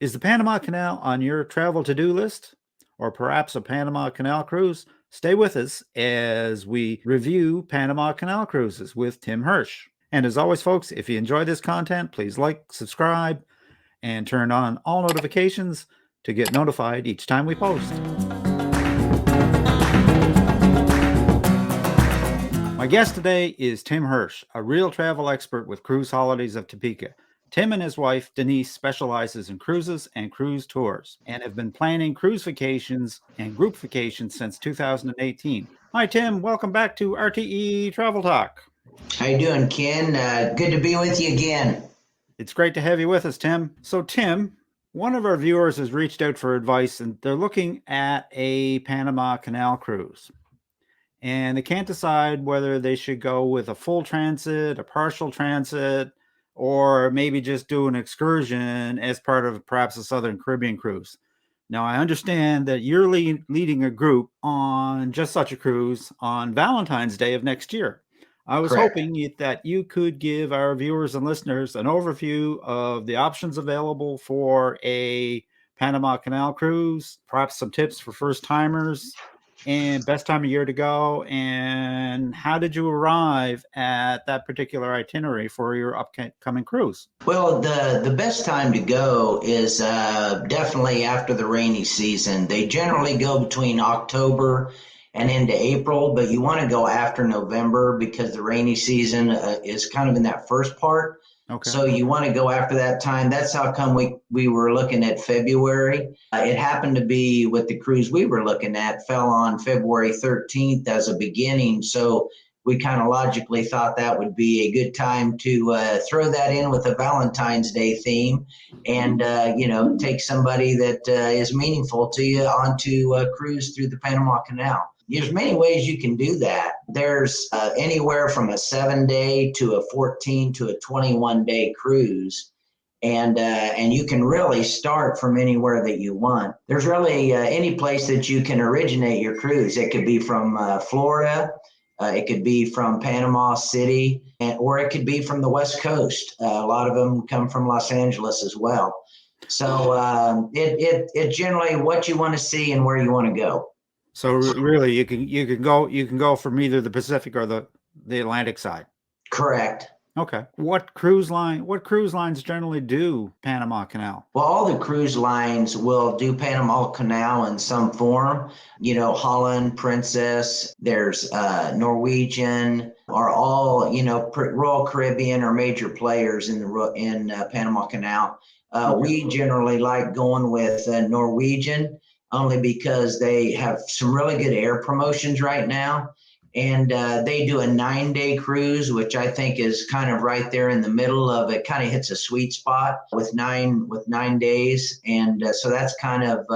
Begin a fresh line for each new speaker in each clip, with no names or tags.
Is the Panama Canal on your travel to-do list? Or perhaps a Panama Canal cruise? Stay with us as we review Panama Canal cruises with Tim Hersh. And as always, folks, if you enjoy this content, please like, subscribe, and turn on all notifications to get notified each time we post. My guest today is Tim Hersh, a real travel expert with Cruise Holidays of Topeka. Tim and his wife, Denise, specializes in cruises and cruise tours and have been planning cruise vacations and group vacations since 2018. Hi, Tim. Welcome back to RTE Travel Talk.
How you doing, Ken? Good to be with you again.
It's great to have you with us, Tim. So, Tim, one of our viewers has reached out for advice, and they're looking at a Panama Canal cruise. And they can't decide whether they should go with a full transit, a partial transit, or maybe just do an excursion as part of perhaps a Southern Caribbean cruise. Now, I understand that you're leading a group on just such a cruise on Valentine's Day of next year. I was
Correct.
hoping that you could give our viewers and listeners an overview of the options available for a Panama Canal cruise, perhaps some tips for first timers, and best time of year to go, and how did you arrive at that particular itinerary for your upcoming cruise?
Well, the best time to go is definitely after the rainy season. They generally go between October and into April, but you want to go after November because the rainy season is kind of in that first part.
Okay.
So you want to go after that time. That's how come we were looking at February. It happened to be with the cruise we were looking at fell on February 13th as a beginning. So we kind of logically thought that would be a good time to throw that in with a Valentine's Day theme and, take somebody that is meaningful to you onto a cruise through the Panama Canal. There's many ways you can do that. There's anywhere from a 7-day to a 14 to a 21-day cruise. And you can really start from anywhere that you want. There's really any place that you can originate your cruise. It could be from Florida. It could be from Panama City, or it could be from the West Coast. A lot of them come from Los Angeles as well. So it generally what you want to see and where you want to go.
So really, you can go from either the Pacific or the Atlantic side.
Correct.
Okay. What cruise lines generally do Panama Canal?
Well, all the cruise lines will do Panama Canal in some form. Holland, Princess, there's Norwegian, are all, Royal Caribbean or major players in Panama Canal. We generally like going with Norwegian only because they have some really good air promotions right now. And they do a 9-day cruise, which I think is kind of right there in the middle of it. Kind of hits a sweet spot with 9 days, and so that's kind of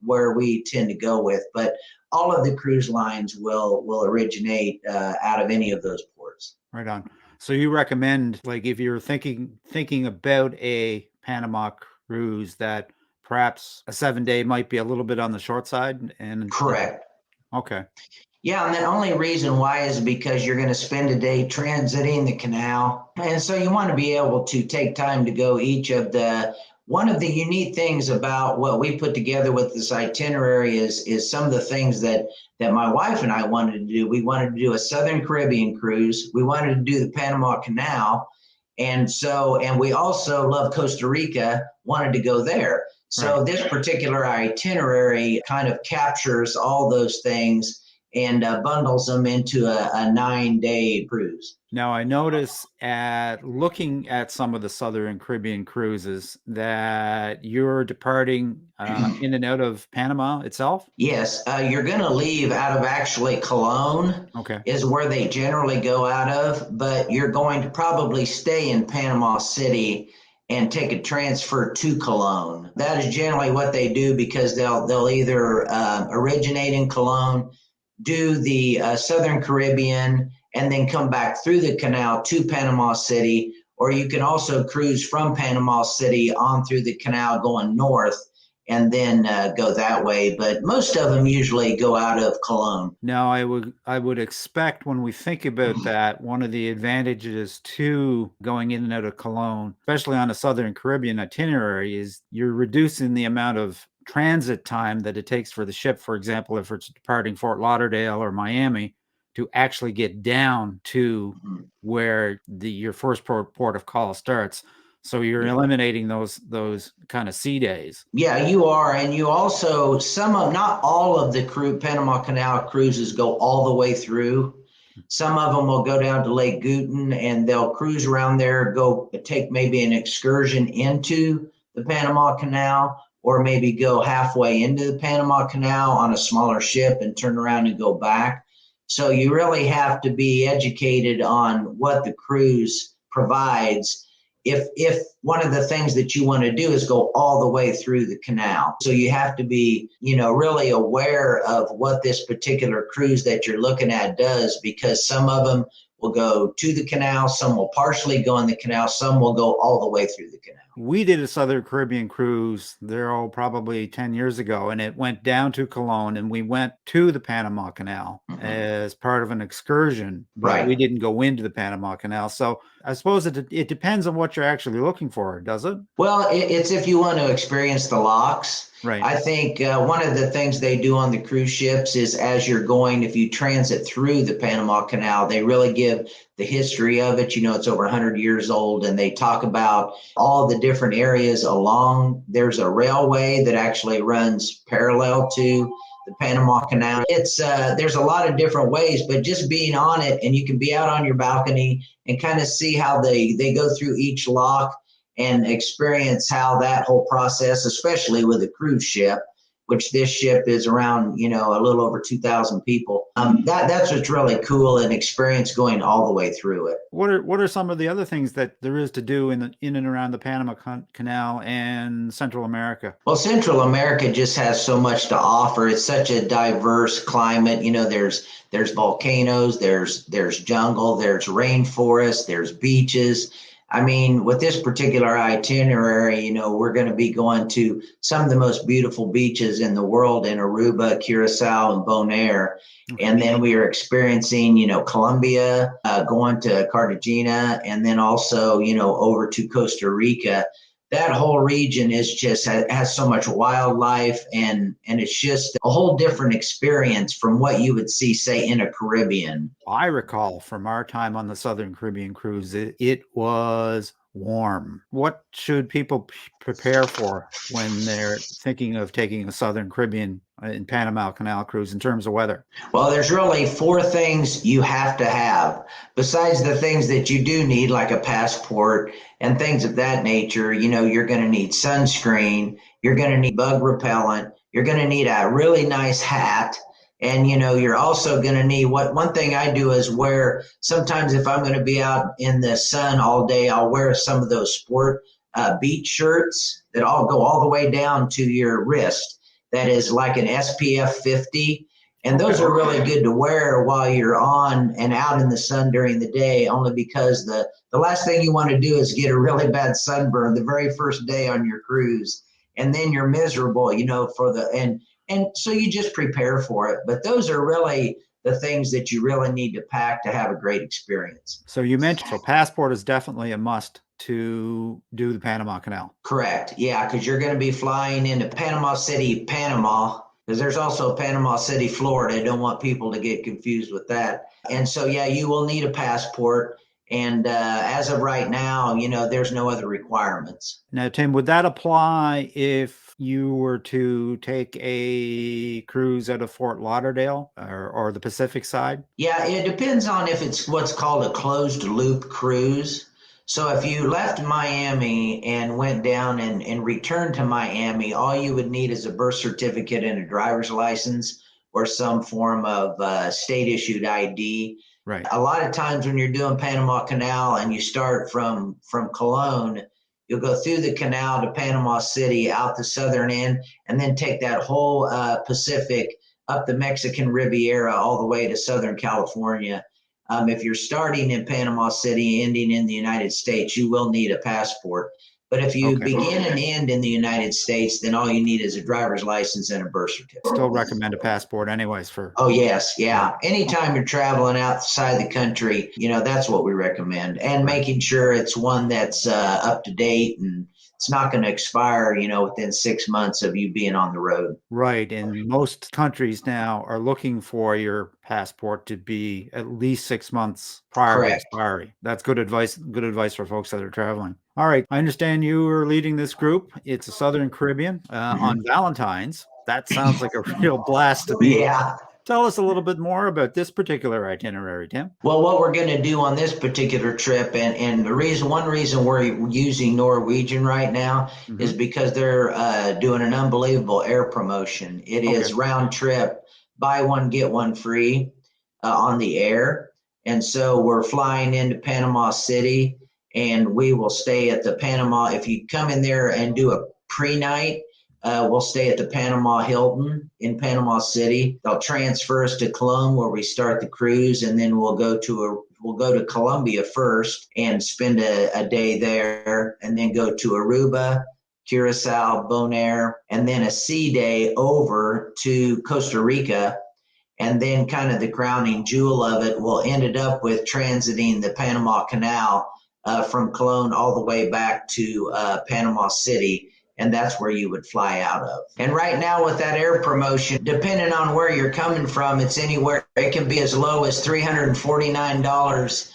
where we tend to go with. But all of the cruise lines will originate out of any of those ports.
Right on. So you recommend, like, if you're thinking about a Panama cruise, that perhaps a 7-day might be a little bit on the short side, and
correct.
Okay.
Yeah, and the only reason why is because you're going to spend a day transiting the canal. And so you want to be able to take time to go one of the unique things about what we put together with this itinerary is some of the things that my wife and I wanted to do. We wanted to do a Southern Caribbean cruise. We wanted to do the Panama Canal. And we also love Costa Rica, wanted to go there. So
Right.
This particular itinerary kind of captures all those things and bundles them into a 9-day cruise.
Now, I notice looking at some of the Southern Caribbean cruises that you're departing in and out of Panama itself?
Yes, you're going to leave out of actually Cologne.
Okay.
Is where they generally go out of, but you're going to probably stay in Panama City and take a transfer to Cologne. That is generally what they do because they'll either originate in Cologne, do the Southern Caribbean, and then come back through the canal to Panama City, or you can also cruise from Panama City on through the canal going north and then go that way. But most of them usually go out of Cologne.
Now, I would expect when we think about that, one of the advantages to going in and out of Cologne, especially on a Southern Caribbean itinerary, is you're reducing the amount of transit time that it takes for the ship, for example, if it's departing Fort Lauderdale or Miami, to actually get down to where your first port of call starts. So you're eliminating those kind of sea days.
Yeah, you are. And you also, not all of the Panama Canal cruises go all the way through. Some of them will go down to Lake Gooten and they'll cruise around there, go take maybe an excursion into the Panama Canal, or maybe go halfway into the Panama Canal on a smaller ship and turn around and go back. So you really have to be educated on what the cruise provides. If one of the things that you want to do is go all the way through the canal. So you have to be, really aware of what this particular cruise that you're looking at does, because some of them will go to the canal, some will partially go in the canal, some will go all the way through the canal.
We did a Southern Caribbean cruise there, probably 10 years ago, and it went down to Cologne, and we went to the Panama Canal as part of an excursion, but we didn't go into the Panama Canal. So I suppose it depends on what you're actually looking for, does it?
Well, it's if you want to experience the locks.
Right.
I think one of the things they do on the cruise ships is, as you're going, if you transit through the Panama Canal, they really give the history of it. It's over 100 years old, and they talk about all the different areas along. There's a railway that actually runs parallel to the Panama Canal. It's there's a lot of different ways, but just being on it, and you can be out on your balcony and kind of see how they go through each lock and experience how that whole process, especially with a cruise ship, which this ship is around, a little over 2,000 people. That's what's really cool, and experience going all the way through it.
What are some of the other things that there is to do in and around the Panama Canal and Central America?
Well, Central America just has so much to offer. It's such a diverse climate. There's volcanoes, there's jungle, there's rainforest, there's beaches. I mean, with this particular itinerary, we're going to be going to some of the most beautiful beaches in the world in Aruba, Curacao, and Bonaire. Okay. And then we are experiencing, Colombia, going to Cartagena, and then also, over to Costa Rica. That whole region is just has so much wildlife, and it's just a whole different experience from what you would see, say, in a Caribbean.
I recall from our time on the Southern Caribbean cruise, it was warm. What should people prepare for when they're thinking of taking a Southern Caribbean and Panama Canal cruise in terms of weather?
Well, there's really 4 things you have to have, besides the things that you do need, like a passport and things of that nature. You're going to need sunscreen, you're going to need bug repellent, you're going to need a really nice hat. And, you're also going to need one thing I do is wear, sometimes if I'm going to be out in the sun all day, I'll wear some of those sport beach shirts that all go all the way down to your wrist. That is like an SPF 50. And those are really good to wear while you're on and out in the sun during the day, only because the last thing you want to do is get a really bad sunburn the very first day on your cruise. And then you're miserable, and so you just prepare for it. But those are really the things that you really need to pack to have a great experience.
So you mentioned, so passport is definitely a must to do the Panama Canal.
Correct. Yeah, because you're going to be flying into Panama City, Panama, because there's also Panama City, Florida. I don't want people to get confused with that. And so, yeah, you will need a passport. And as of right now, there's no other requirements.
Now, Tim, would that apply if you were to take a cruise out of Fort Lauderdale or the Pacific side?
Yeah, it depends on if it's what's called a closed loop cruise. So if you left Miami and went down and returned to Miami, all you would need is a birth certificate and a driver's license or some form of state issued ID.
Right.
A lot of times when you're doing Panama Canal and you start from Cologne, you'll go through the canal to Panama City, out the southern end, and then take that whole Pacific up the Mexican Riviera all the way to Southern California. If you're starting in Panama City, ending in the United States, you will need a passport. But if you
Okay.
begin and end in the United States, then all you need is a driver's license and a birth certificate.
Still recommend a passport anyways for.
Oh, yes. Yeah. Anytime you're traveling outside the country, that's what we recommend. And making sure it's one that's up to date and it's not going to expire, within 6 months of you being on the road.
Right. And most countries now are looking for your passport to be at least 6 months prior to
Correct.
expiry. That's good advice. Good advice for folks that are traveling. All right. I understand you are leading this group. It's a Southern Caribbean on Valentine's. That sounds like a real blast to me.
Yeah.
Tell us a little bit more about this particular itinerary, Tim.
Well, what we're going to do on this particular trip, and one reason we're using Norwegian right now is because they're doing an unbelievable air promotion. It is round trip, buy one, get one free on the air. And so we're flying into Panama City, and we will stay at the Panama. If you come in there and do a pre-night, we'll stay at the Panama Hilton in Panama City. They'll transfer us to Cologne where we start the cruise, and then we'll go to Colombia first and spend a day there, and then go to Aruba, Curacao, Bonaire, and then a sea day over to Costa Rica. And then kind of the crowning jewel of it, we'll end it up with transiting the Panama Canal from Cologne all the way back to Panama City. And that's where you would fly out of. And right now with that air promotion, depending on where you're coming from, it can be as low as $349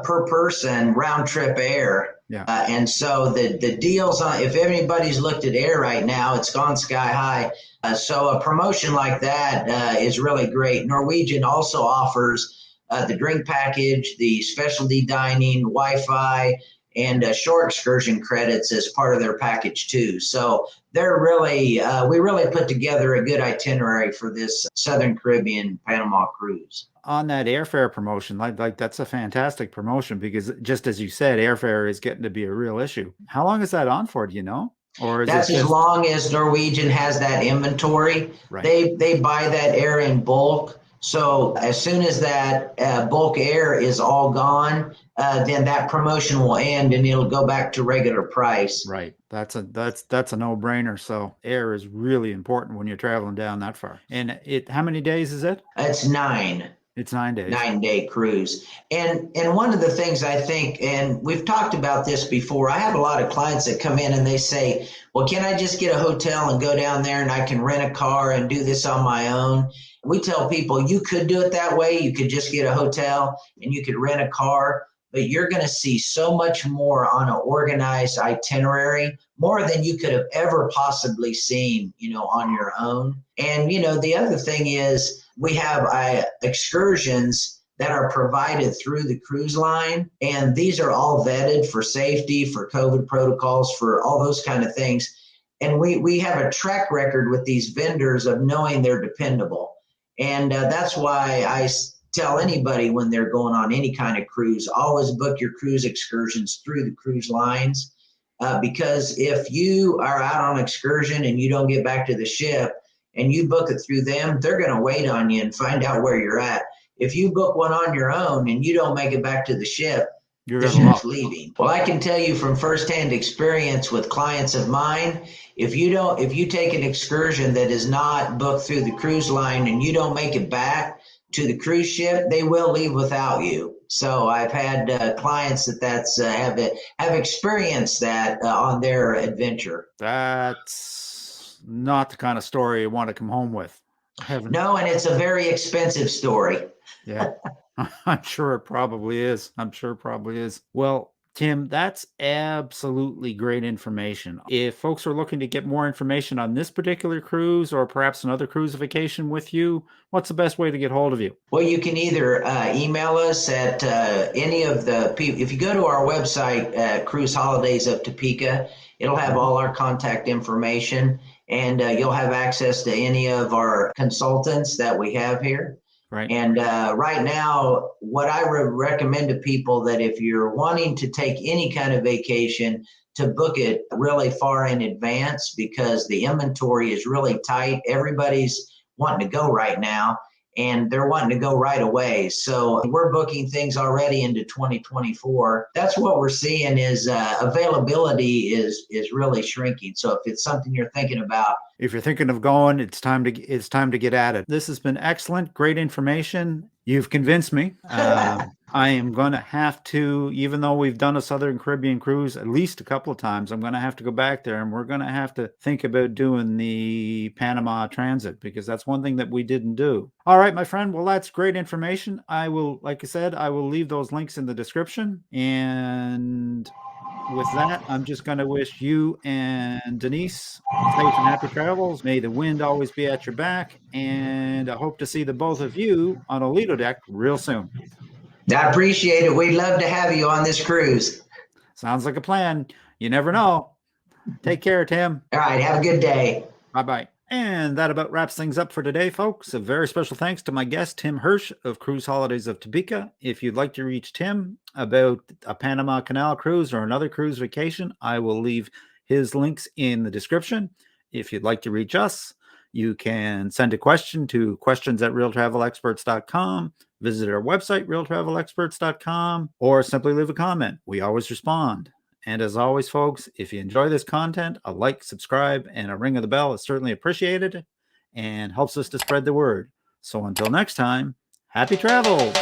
per person round trip air.
Yeah.
And so the deals on, if anybody's looked at air right now, it's gone sky high. So a promotion like that is really great. Norwegian also offers the drink package, the specialty dining, Wi-Fi, and shore excursion credits as part of their package too. So they're really, we really put together a good itinerary for this Southern Caribbean Panama cruise.
On that airfare promotion, like that's a fantastic promotion because just as you said, airfare is getting to be a real issue. How long is that on for? Do you know? Or is
that's
it just...
as long as Norwegian has that inventory.
Right.
They buy that air in bulk. So as soon as that bulk air is all gone, then that promotion will end and it'll go back to regular price.
Right. That's a no-brainer. So air is really important when you're traveling down that far. And how many days is it?
It's 9.
It's 9 days.
9-day cruise. And one of the things I think, and we've talked about this before, I have a lot of clients that come in and they say, well, can I just get a hotel and go down there and I can rent a car and do this on my own? We tell people you could do it that way. You could just get a hotel and you could rent a car, but you're going to see so much more on an organized itinerary, more than you could have ever possibly seen, on your own. And, the other thing is, we have excursions that are provided through the cruise line, and these are all vetted for safety, for COVID protocols, for all those kind of things. And we have a track record with these vendors of knowing they're dependable. And that's why I tell anybody when they're going on any kind of cruise, always book your cruise excursions through the cruise lines. Because if you are out on excursion and you don't get back to the ship, and you book it through them, they're going to wait on you and find out where you're at. If you book one on your own and you don't make it back to the ship, the ship's leaving. Well, I can tell you from firsthand experience with clients of mine, if you take an excursion that is not booked through the cruise line and you don't make it back to the cruise ship, they will leave without you. So I've had clients that have experienced that on their adventure.
That's not the kind of story you want to come home with.
No, and it's a very expensive story.
Yeah, I'm sure it probably is. Well, Tim, that's absolutely great information. If folks are looking to get more information on this particular cruise or perhaps another cruise vacation with you, what's the best way to get hold of you?
Well, you can either email us at any of the people. If you go to our website, Cruise Holidays of Topeka, it'll have all our contact information. And you'll have access to any of our consultants that we have here.
Right.
And right now, what I would recommend to people that if you're wanting to take any kind of vacation, to book it really far in advance because the inventory is really tight. Everybody's wanting to go right now. and they're wanting to go right away. So we're booking things already into 2024. That's what we're seeing is availability is really shrinking. So if it's something you're thinking about,
if you're thinking of going, it's time to get at it. This has been excellent, great information. You've convinced me. I am going to have to, even though we've done a Southern Caribbean cruise at least a couple of times, I'm going to have to go back there, and we're going to have to think about doing the Panama transit, because that's one thing that we didn't do. All right, my friend. Well, that's great information. I will, like I said, I will leave those links in the description. And with that, I'm just going to wish you and Denise safe and happy travels. May the wind always be at your back. And I hope to see the both of you on a Lido deck real soon.
I appreciate it. We'd love to have you on this cruise.
Sounds like a plan. You never know. Take care, Tim.
All right. Have a good day.
Bye-bye. And that about wraps things up for today, folks. A very special thanks to my guest, Tim Hersh of Cruise Holidays of Topeka. If you'd like to reach Tim about a Panama Canal cruise or another cruise vacation, I will leave his links in the description. If you'd like to reach us, you can send a question to questions@realtravelexperts.com, visit our website, realtravelexperts.com, or simply leave a comment. We always respond. And as always, folks, if you enjoy this content, a like, subscribe, and a ring of the bell is certainly appreciated and helps us to spread the word. So until next time, happy travels.